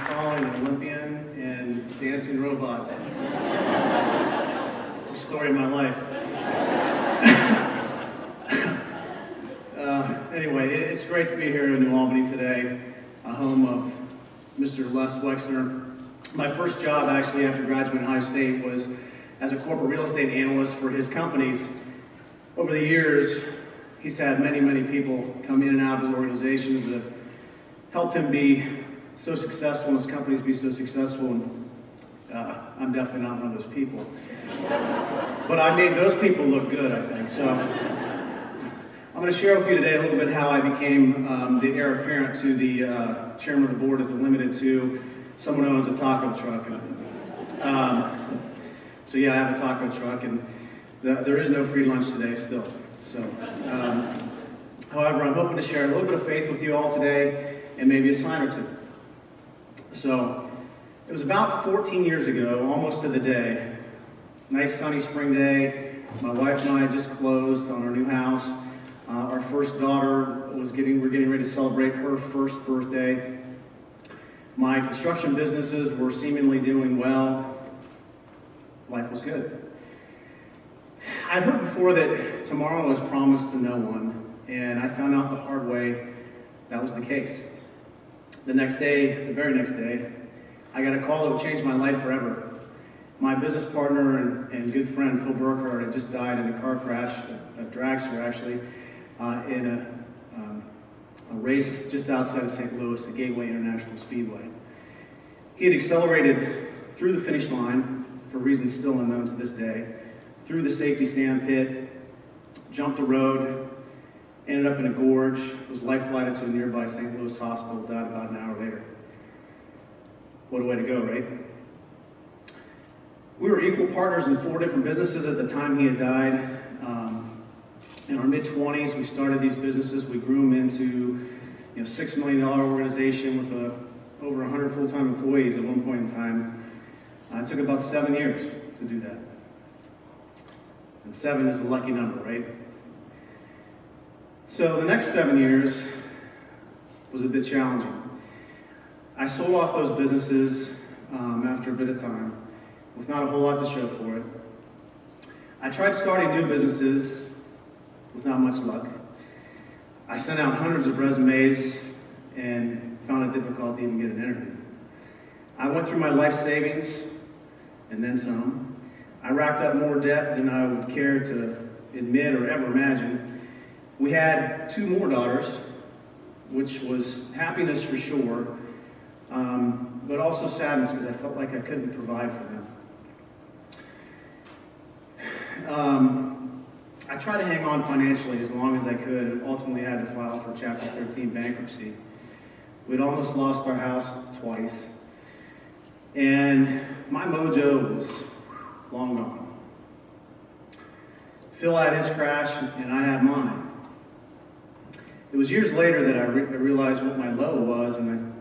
calling an Olympian and dancing robots. It's the story of my life. Anyway, it's great to be here in New Albany today, a home of Mr. Les Wexner. My first job, actually, after graduating high state was as a corporate real estate analyst for his companies. Over the years, he's had many, many people come in and out of his organizations that have helped him be so successful and his companies be so successful. And I'm definitely not one of those people. But I made those people look good, I think. So I'm going to share with you today a little bit how I became the heir apparent to the chairman of the board at the Limited to someone who owns a taco truck. So yeah, I have a taco truck, and there is no free lunch today still. So, however, I'm hoping to share a little bit of faith with you all today, and maybe a sign or two. So, it was about 14 years ago, almost to the day. Nice sunny spring day. My wife and I just closed on our new house. Our first daughter we're getting ready to celebrate her first birthday. My construction businesses were seemingly doing well. Life was good. I'd heard before that tomorrow was promised to no one, and I found out the hard way that was the case. The very next day, I got a call that would change my life forever. My business partner and good friend, Phil Burkhardt, had just died in a car crash, a dragster actually, in a race just outside of St. Louis, at Gateway International Speedway. He had accelerated through the finish line, for reasons still unknown to this day, through the safety sand pit, jumped the road, ended up in a gorge, was life-flighted to a nearby St. Louis hospital, died about an hour later. What a way to go, right? We were equal partners in 4 different businesses at the time he had died. In our mid-20s, we started these businesses. We grew them into a $6 million organization with over 100 full-time employees at one point in time. It took about 7 years to do that. And 7 is a lucky number, right? So the next 7 years was a bit challenging. I sold off those businesses after a bit of time with not a whole lot to show for it. I tried starting new businesses with not much luck. I sent out hundreds of resumes and found it difficult to even get an interview. I went through my life savings and then some. I racked up more debt than I would care to admit or ever imagine. We had 2 more daughters, which was happiness for sure, but also sadness because I felt like I couldn't provide for them. I tried to hang on financially as long as I could, and ultimately had to file for Chapter 13 bankruptcy. We'd almost lost our house twice, and my mojo was long gone. Phil had his crash, and I had mine. It was years later that I realized what my low was, and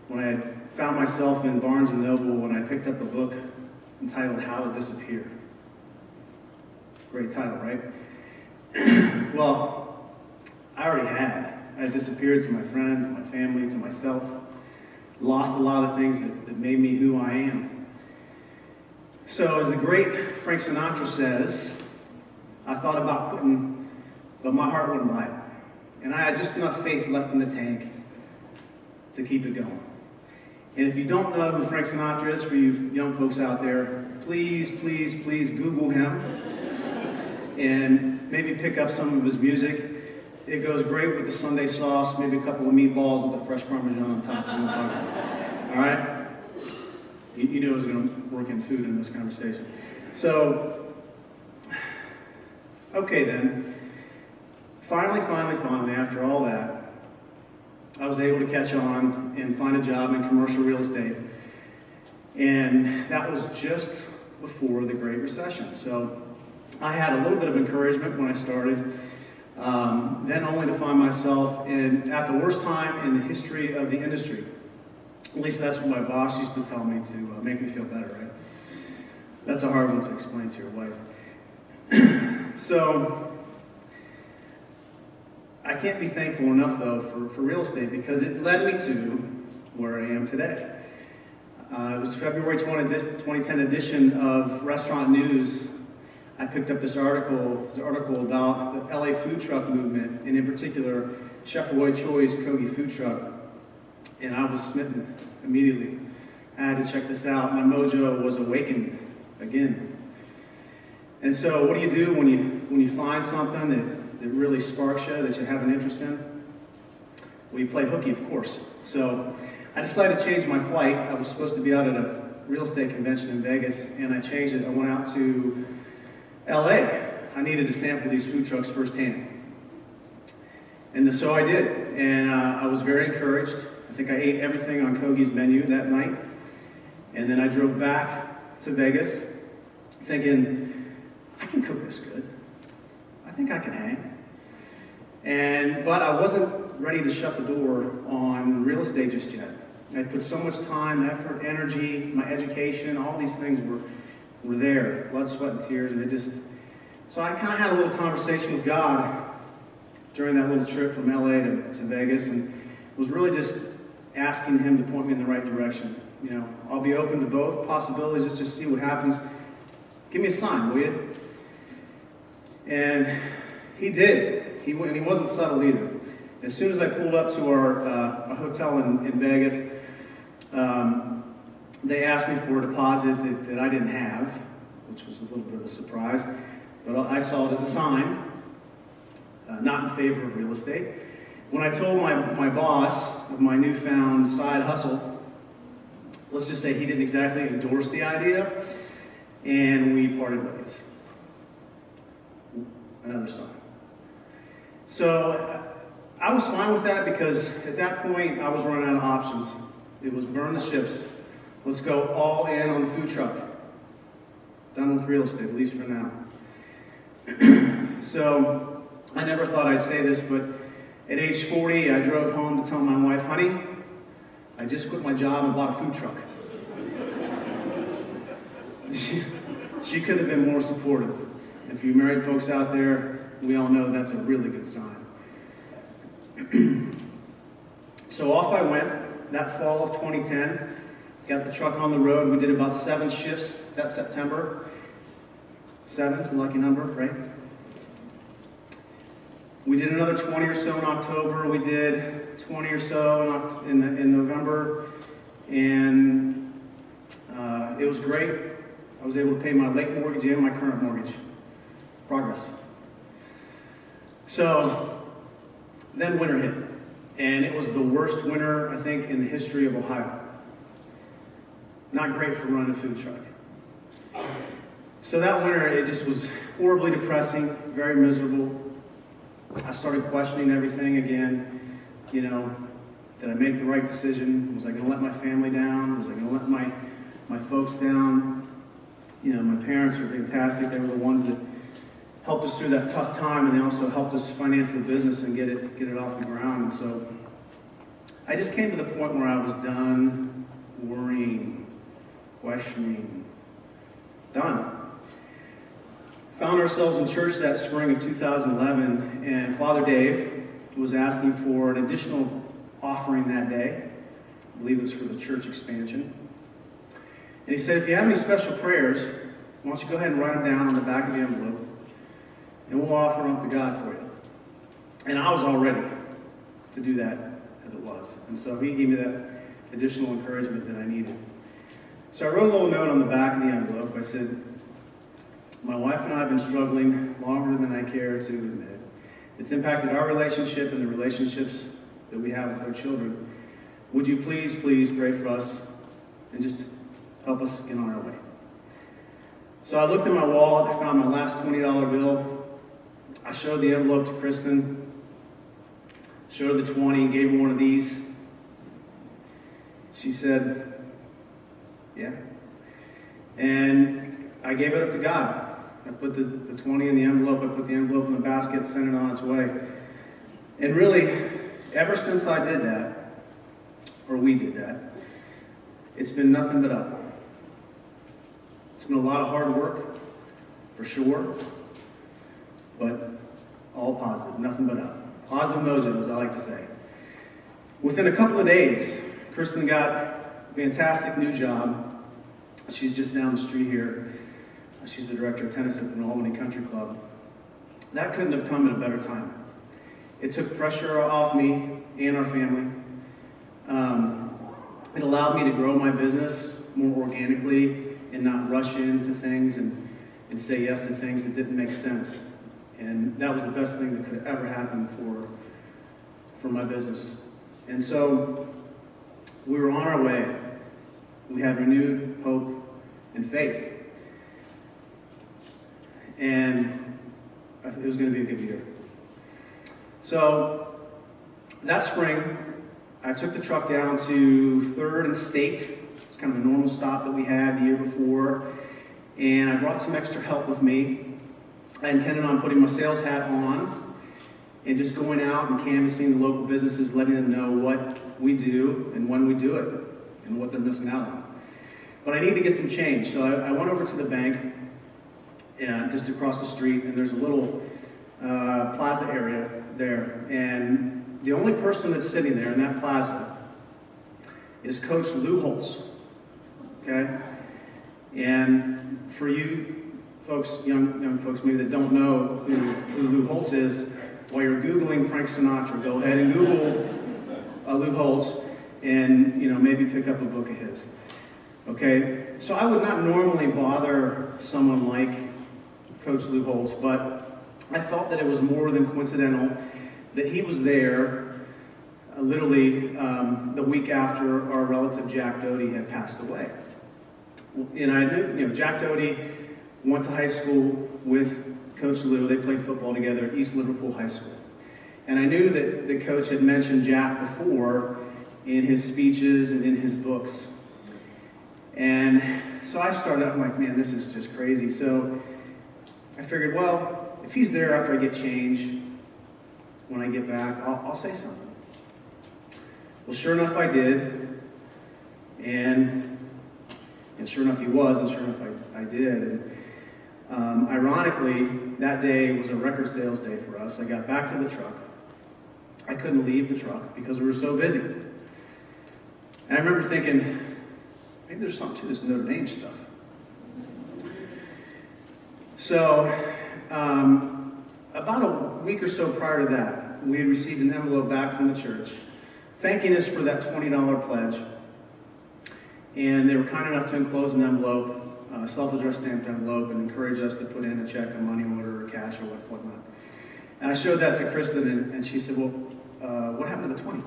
when I found myself in Barnes & Noble when I picked up a book entitled How to Disappear. Great title, right? Well, I already had. I had disappeared to my friends, my family, to myself. Lost a lot of things that made me who I am. So as the great Frank Sinatra says, I thought about quitting, but my heart wouldn't buy it. And I had just enough faith left in the tank to keep it going. And if you don't know who Frank Sinatra is, for you young folks out there, please, please, please Google him and maybe pick up some of his music. It goes great with the Sunday sauce, maybe a couple of meatballs with the fresh Parmesan on top. All right? You knew I was going to work in food in this conversation. So, okay then. Finally, after all that, I was able to catch on and find a job in commercial real estate. And that was just before the Great Recession. So I had a little bit of encouragement when I started, then only to find myself at the worst time in the history of the industry. At least that's what my boss used to tell me to make me feel better, right? That's a hard one to explain to your wife. So I can't be thankful enough, though, for real estate, because it led me to where I am today. It was February 2010 edition of Restaurant News. I picked up this article about the LA food truck movement, and in particular, Chef Roy Choi's Kogi food truck. And I was smitten immediately. I had to check this out. My mojo was awakened again. And so what do you do when you find something that really sparks you, that you have an interest in? Well, you play hooky, of course. So I decided to change my flight. I was supposed to be out at a real estate convention in Vegas, and I changed it. I went out to LA. I needed to sample these food trucks firsthand. And so I did, and I was very encouraged. I think I ate everything on Kogi's menu that night. And then I drove back to Vegas thinking, I can cook this good. I think I can hang. But I wasn't ready to shut the door on real estate just yet. I put so much time, effort, energy, my education, all these things were there, blood, sweat, and tears, and so I kind of had a little conversation with God during that little trip from LA to Vegas, and was really just asking him to point me in the right direction. You know, I'll be open to both possibilities, just to see what happens. Give me a sign, will you? And he did. He wasn't subtle either. As soon as I pulled up to our hotel in Vegas, they asked me for a deposit that I didn't have, which was a little bit of a surprise. But I saw it as a sign, not in favor of real estate. When I told my boss of my newfound side hustle, let's just say he didn't exactly endorse the idea, and we parted ways. Another sign. So I was fine with that, because at that point I was running out of options. It was burn the ships. Let's go all in on the food truck. Done with real estate, at least for now. So I never thought I'd say this, but at age 40, I drove home to tell my wife, honey, I just quit my job and bought a food truck. She could have been more supportive. If you married folks out there, we all know that's a really good sign. So off I went that fall of 2010. Got the truck on the road. We did about 7 shifts that September. 7 is a lucky number, right? We did another 20 or so in October. We did 20 or so in November. And it was great. I was able to pay my late mortgage and my current mortgage. Progress. So then winter hit. And it was the worst winter, I think, in the history of Ohio. Not great for running a food truck. So that winter, it just was horribly depressing, very miserable. I started questioning everything again. You know, did I make the right decision? Was I going to let my family down? Was I going to let my folks down? You know, my parents were fantastic. They were the ones that helped us through that tough time, and they also helped us finance the business and get it off the ground. And so I just came to the point where I was done worrying, questioning, done. Found ourselves in church that spring of 2011, and Father Dave was asking for an additional offering that day. I believe it was for the church expansion. And he said, if you have any special prayers, why don't you go ahead and write them down on the back of the envelope, and we'll offer them up to God for you. And I was all ready to do that as it was. And so he gave me that additional encouragement that I needed. So I wrote a little note on the back of the envelope. I said, my wife and I have been struggling longer than I care to admit. It's impacted our relationship and the relationships that we have with our children. Would you please pray for us and just help us get on our way? So I looked in my wallet. I found my last $20 bill. I showed the envelope to Kristen, showed her the 20, gave her one of these. She said, yeah. And I gave it up to God. I put the 20 in the envelope. I put the envelope in the basket, sent it on its way. And really, ever since I did that, or we did that, it's been nothing but up. It's been a lot of hard work, for sure, but all positive, nothing but up. Positive mojo, as I like to say. Within a couple of days, Kristen got fantastic new job. She's just down the street here. She's the director of tennis at the Albany Country Club. That couldn't have come at a better time. It took pressure off me and our family. It allowed me to grow my business more organically and not rush into things and say yes to things that didn't make sense. And that was the best thing that could have ever happened for my business. And so we were on our way. We had renewed hope and faith. And it was going to be a good year. So that spring, I took the truck down to 3rd and State. It's kind of a normal stop that we had the year before. And I brought some extra help with me. I intended on putting my sales hat on and just going out and canvassing the local businesses, letting them know what we do and when we do it and what they're missing out on. But I need to get some change. So I went over to the bank just across the street, and there's a little plaza area there. And the only person that's sitting there in that plaza is Coach Lou Holtz, okay? And for you folks, young folks maybe that don't know who Lou Holtz is, while you're Googling Frank Sinatra, go ahead and Google Lou Holtz and maybe pick up a book of his. Okay, so I would not normally bother someone like Coach Lou Holtz, but I felt that it was more than coincidental that he was there literally the week after our relative Jack Doty had passed away. And I knew, Jack Doty went to high school with Coach Lou. They played football together at East Liverpool High School. And I knew that the coach had mentioned Jack before in his speeches and in his books. And so I'm like, man, this is just crazy. So I figured, well, if he's there after I get changed, when I get back, I'll say something. Well, sure enough, I did. And sure enough, he was, and sure enough, I did. And ironically, that day was a record sales day for us. I got back to the truck. I couldn't leave the truck because we were so busy. And I remember thinking, maybe there's something to this Notre Dame stuff. So, about a week or so prior to that, we had received an envelope back from the church thanking us for that $20 pledge. And they were kind enough to enclose an envelope, a self-addressed stamped envelope, and encourage us to put in a check, a money order, or cash, or whatnot. And I showed that to Kristen, and she said, well, what happened to the 20?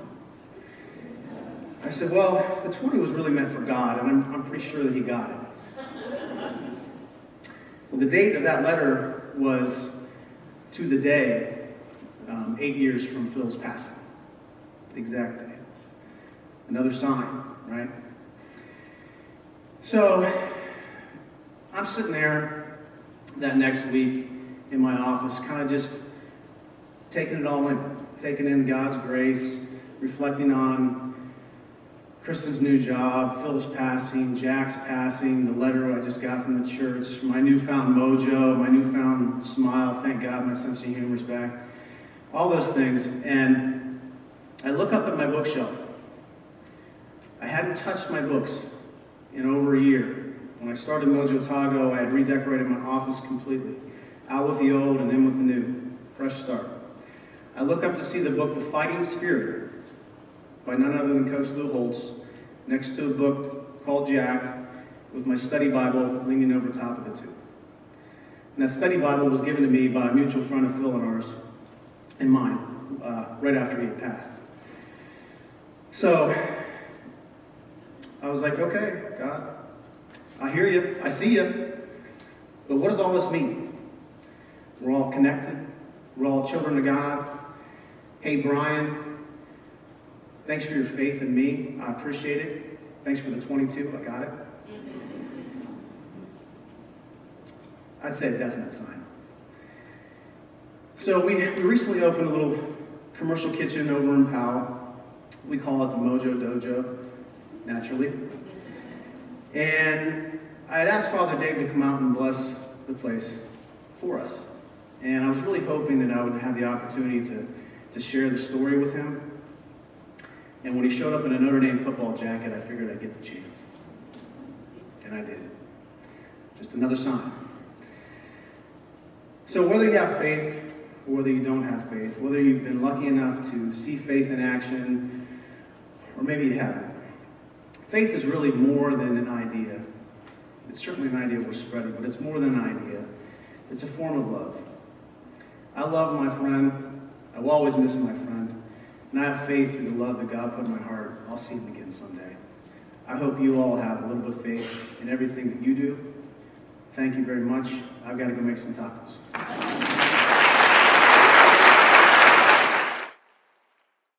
I said, well, the 20 was really meant for God, and I'm pretty sure that he got it. Well, the date of that letter was to the day, 8 years from Phil's passing. The exact day. Another sign, right? So, I'm sitting there that next week in my office, kind of just taking it all in, taking in God's grace, reflecting on Kristen's new job, Phil's passing, Jack's passing, the letter I just got from the church, my newfound mojo, my newfound smile, thank God my sense of humor is back, all those things. And I look up at my bookshelf. I hadn't touched my books in over a year. When I started MojoTaGo, I had redecorated my office completely. Out with the old and in with the new. Fresh start. I look up to see the book, The Fighting Spirit, by none other than Coach Lou Holtz, next to a book called Jack, with my study Bible leaning over top of the two. And that study Bible was given to me by a mutual friend of Phil and ours, and mine, right after he had passed. So, I was like, okay, God, I hear you, I see you, but what does all this mean? We're all connected, we're all children of God. Hey, Brian, thanks for your faith in me, I appreciate it. Thanks for the 22, I got it. I'd say a definite sign. So we recently opened a little commercial kitchen over in Powell. We call it the Mojo Dojo, naturally. And I had asked Father Dave to come out and bless the place for us. And I was really hoping that I would have the opportunity to share the story with him. And when he showed up in a Notre Dame football jacket, I figured I'd get the chance. And I did. Just another sign. So whether you have faith or whether you don't have faith, whether you've been lucky enough to see faith in action, or maybe you haven't, faith is really more than an idea. It's certainly an idea we're spreading, but it's more than an idea. It's a form of love. I love my friend. I will always miss my friend. And I have faith through the love that God put in my heart. I'll see him again someday. I hope you all have a little bit of faith in everything that you do. Thank you very much. I've got to go make some tacos.